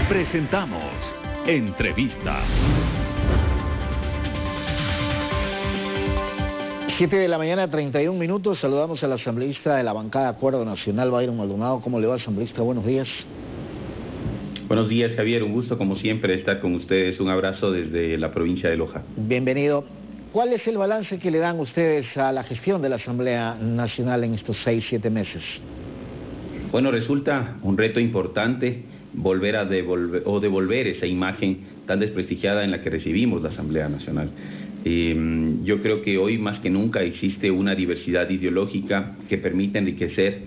Presentamos Entrevista. 7 de la mañana, 31 minutos. Saludamos al asambleísta de la bancada Acuerdo Nacional, Byron Maldonado. ¿Cómo le va, asambleísta? Buenos días. Buenos días, Javier. Un gusto, como siempre, estar con ustedes. Un abrazo desde la provincia de Loja. Bienvenido. ¿Cuál es el balance que le dan ustedes a la gestión de la Asamblea Nacional en estos 6-7 meses? Bueno, resulta un reto importante devolver esa imagen tan desprestigiada en la que recibimos la Asamblea Nacional. Yo creo que hoy más que nunca existe una diversidad ideológica que permite enriquecer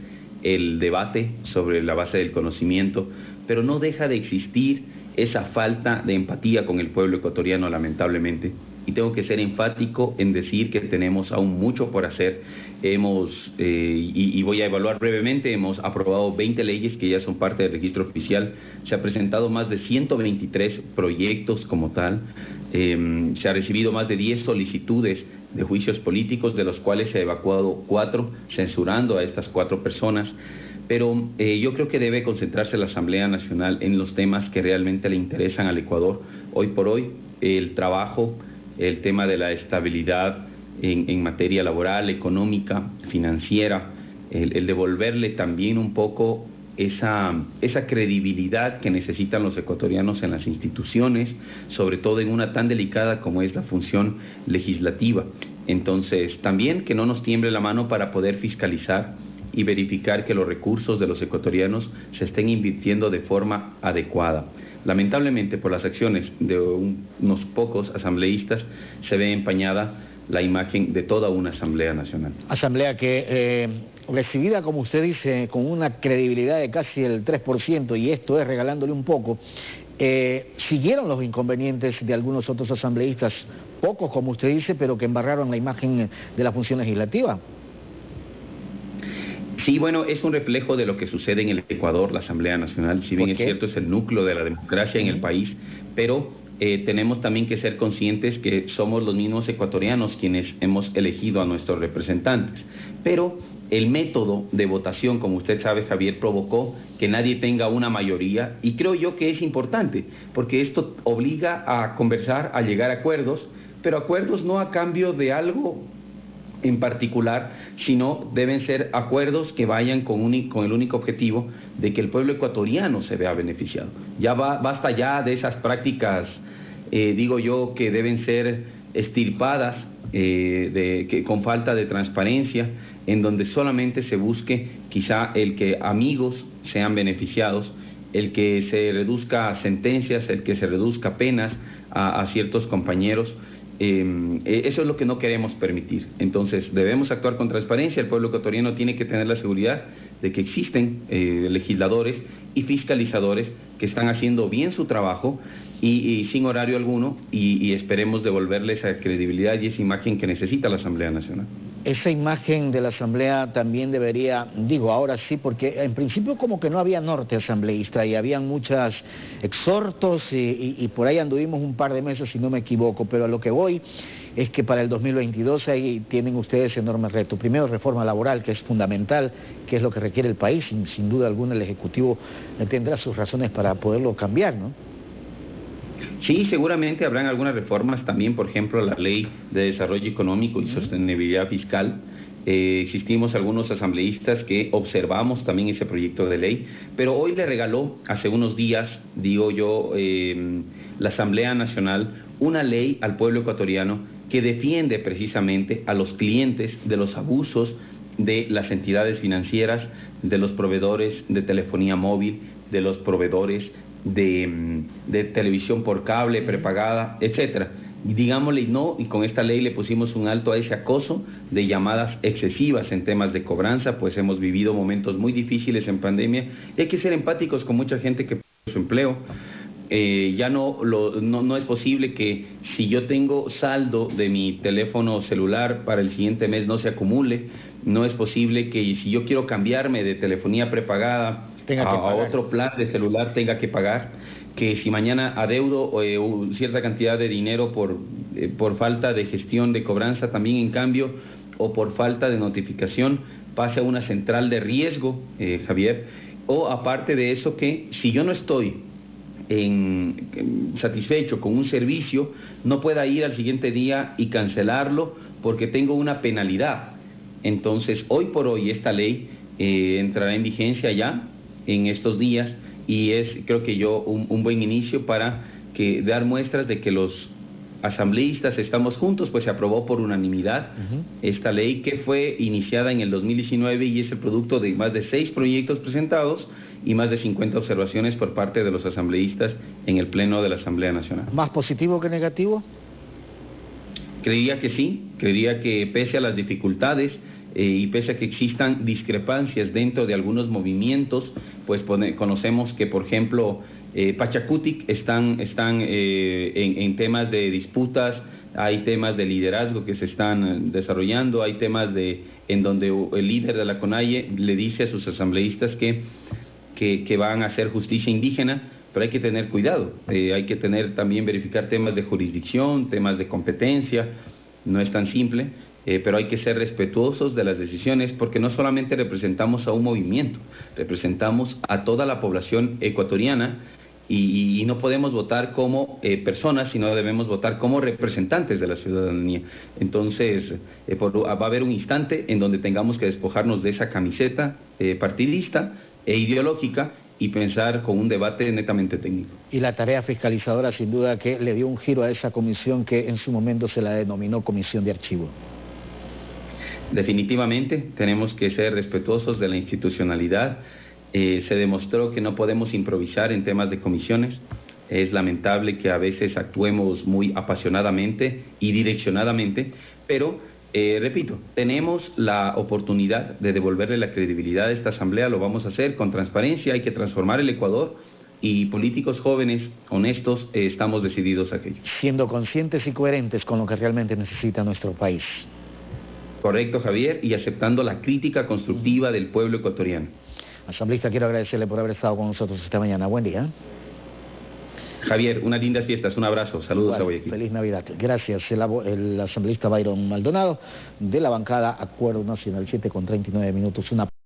el debate sobre la base del conocimiento, pero no deja de existir esa falta de empatía con el pueblo ecuatoriano, lamentablemente. Y tengo que ser enfático en decir que tenemos aún mucho por hacer. Y voy a evaluar brevemente, hemos aprobado 20 leyes que ya son parte del registro oficial, se ha presentado más de 123 proyectos como tal, se ha recibido más de 10 solicitudes de juicios políticos, de los cuales se ha evacuado 4, censurando a estas 4 personas. Pero yo creo que debe concentrarse la Asamblea Nacional en los temas que realmente le interesan al Ecuador. Hoy por hoy, el trabajo, el tema de la estabilidad en materia laboral, económica, financiera, el devolverle también un poco esa credibilidad que necesitan los ecuatorianos en las instituciones, sobre todo en una tan delicada como es la función legislativa. Entonces, también que no nos tiemble la mano para poder fiscalizar y verificar que los recursos de los ecuatorianos se estén invirtiendo de forma adecuada. Lamentablemente, por las acciones de unos pocos asambleístas, se ve empañada la imagen de toda una Asamblea Nacional. Asamblea que, recibida, como usted dice, con una credibilidad de casi el 3%, y esto es regalándole un poco, siguieron los inconvenientes de algunos otros asambleístas, pocos como usted dice, pero que embarraron la imagen de la función legislativa. Sí, bueno, es un reflejo de lo que sucede en el Ecuador, la Asamblea Nacional. Si bien es cierto, es el núcleo de la democracia en el país, pero tenemos también que ser conscientes que somos los mismos ecuatorianos quienes hemos elegido a nuestros representantes. Pero el método de votación, como usted sabe, Javier, provocó que nadie tenga una mayoría, y creo yo que es importante, porque esto obliga a conversar, a llegar a acuerdos, pero acuerdos no a cambio de algo en particular, sino deben ser acuerdos que vayan con el único objetivo de que el pueblo ecuatoriano se vea beneficiado. Basta ya de esas prácticas, digo yo, que deben ser extirpadas, con falta de transparencia, en donde solamente se busque quizá el que amigos sean beneficiados, el que se reduzca sentencias, el que se reduzca penas a ciertos compañeros. Eso es lo que no queremos permitir. Entonces debemos actuar con transparencia. El pueblo ecuatoriano tiene que tener la seguridad de que existen legisladores y fiscalizadores que están haciendo bien su trabajo y sin horario alguno, y esperemos devolverle esa credibilidad y esa imagen que necesita la Asamblea Nacional. Esa imagen de la Asamblea también debería, digo ahora sí, porque en principio como que no había norte asambleísta y habían muchos exhortos y por ahí anduvimos un par de meses, si no me equivoco, pero a lo que voy es que para el 2022 ahí tienen ustedes enormes retos. Primero, reforma laboral, que es fundamental, que es lo que requiere el país, sin duda alguna el Ejecutivo tendrá sus razones para poderlo cambiar, ¿no? Sí, seguramente habrán algunas reformas también, por ejemplo, la Ley de Desarrollo Económico y Sostenibilidad Fiscal. Existimos algunos asambleístas que observamos también ese proyecto de ley, pero hoy le regaló, hace unos días, digo yo, la Asamblea Nacional, una ley al pueblo ecuatoriano que defiende precisamente a los clientes de los abusos de las entidades financieras, de los proveedores de telefonía móvil, de los proveedores de televisión por cable, prepagada, etcétera. Digámosle no, y con esta ley le pusimos un alto a ese acoso de llamadas excesivas en temas de cobranza, pues hemos vivido momentos muy difíciles en pandemia y hay que ser empáticos con mucha gente que perdió su empleo. Ya no es posible que si yo tengo saldo de mi teléfono celular para el siguiente mes no se acumule. No es posible que si yo quiero cambiarme de telefonía prepagada a otro plan de celular tenga que pagar, que si mañana adeudo cierta cantidad de dinero por falta de gestión de cobranza también en cambio, o por falta de notificación, pase a una central de riesgo, Javier, o aparte de eso que si yo no estoy satisfecho con un servicio, no pueda ir al siguiente día y cancelarlo porque tengo una penalidad. Entonces, hoy por hoy esta ley entrará en vigencia ya en estos días y es, creo que un buen inicio para dar muestras de que los asambleístas estamos juntos, pues se aprobó por unanimidad esta ley que fue iniciada en el 2019 y es el producto de más de 6 proyectos presentados y más de 50 observaciones por parte de los asambleístas en el Pleno de la Asamblea Nacional. ¿Más positivo que negativo? Creería que sí, creería que pese a las dificultades y pese a que existan discrepancias dentro de algunos movimientos, pues conocemos que, por ejemplo, Pachacutic están en temas de disputas, hay temas de liderazgo que se están desarrollando, hay temas en donde el líder de la CONAIE le dice a sus asambleístas que van a hacer justicia indígena, pero hay que tener cuidado, hay que también verificar temas de jurisdicción, temas de competencia, no es tan simple, pero hay que ser respetuosos de las decisiones porque no solamente representamos a un movimiento, representamos a toda la población ecuatoriana y no podemos votar como personas, sino debemos votar como representantes de la ciudadanía. Entonces, va a haber un instante en donde tengamos que despojarnos de esa camiseta partidista e ideológica y pensar con un debate netamente técnico. Y la tarea fiscalizadora sin duda que le dio un giro a esa comisión que en su momento se la denominó Comisión de Archivo. Definitivamente tenemos que ser respetuosos de la institucionalidad. Se demostró que no podemos improvisar en temas de comisiones. Es lamentable que a veces actuemos muy apasionadamente y direccionadamente, pero repito, tenemos la oportunidad de devolverle la credibilidad a esta asamblea, lo vamos a hacer con transparencia, hay que transformar el Ecuador y políticos jóvenes, honestos, estamos decididos a aquello. Siendo conscientes y coherentes con lo que realmente necesita nuestro país. Correcto, Javier, y aceptando la crítica constructiva del pueblo ecuatoriano. Asambleísta, quiero agradecerle por haber estado con nosotros esta mañana. Buen día. Javier, unas lindas fiestas, un abrazo, saludos a Guayaquil. Feliz Navidad. Gracias. El asambleísta Byron Maldonado de la bancada Acuerdo Nacional, 7:39 minutos.